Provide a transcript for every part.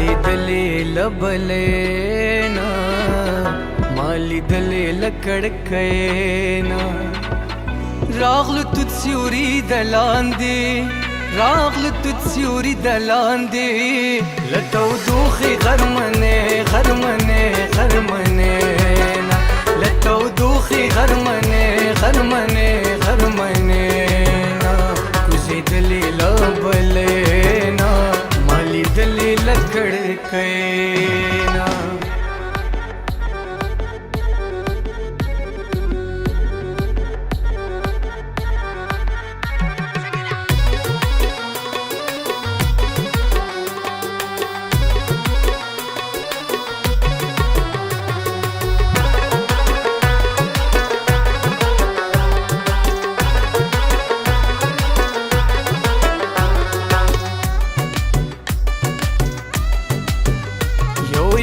کوزیدلې لبلینا مالیدلې لکړکینا راغلو تود سیوري د لاندې راغلو تود سیوري د لاندې لتودوخي غرمنې غرمنې غرمنې لتودوخي غرمنې غرمنې غرمنې کوزیدلې لبلینا مالیدلې لکړکینا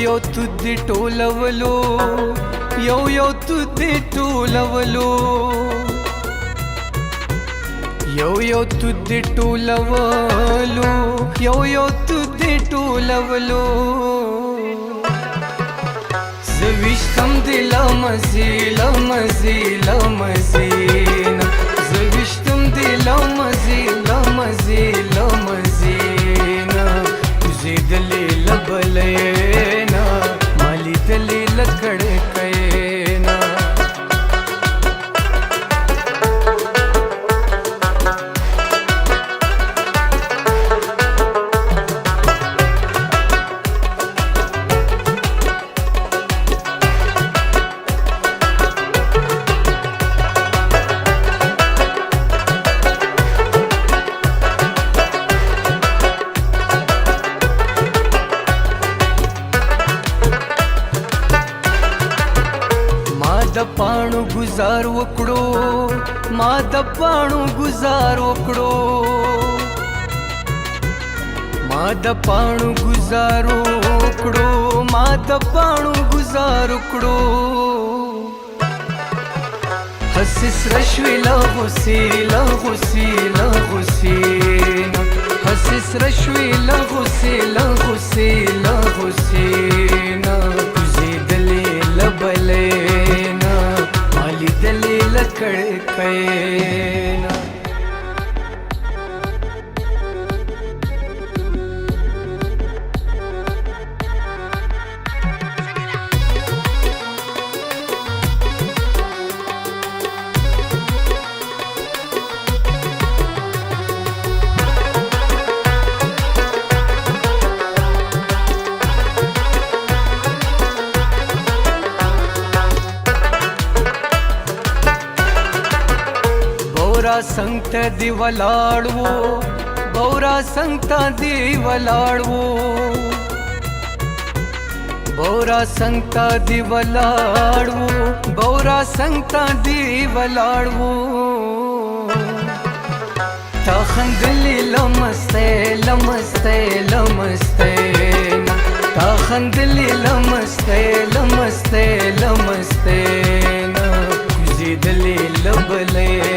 یو تودی ټولولو یو تودی ټولولو یو تودی ټولولو یو تودی ټولولو زویشتم دی لمزی لمزی لمزینا زویشتم دی لمزی لمزی لمزینا کوزیدلې لبلینا مالیدلې لکړکینا د پاڼو گزار وکړو ما د پاڼو گزار وکړو ما د پاڼو گزار وکړو ما د پاڼو گزار وکړو حسس رشوي لغوسي لغوسي لغوسينا حسس رشوي لغوسي لغوسي لغوسينا کوزیدلې لبلینا مالیدلې لکړکینا بورا څنګ ته دی ولاړ وو بورا څنګ ته دی ولاړ وو بورا څنګ ته دی ولاړ وو بورا څنګ ته دی ولاړ وو تا خندلې لمسته لمسته لمسته تا خندلې لمسته لمسته لمسته کوزیدلې لبلینا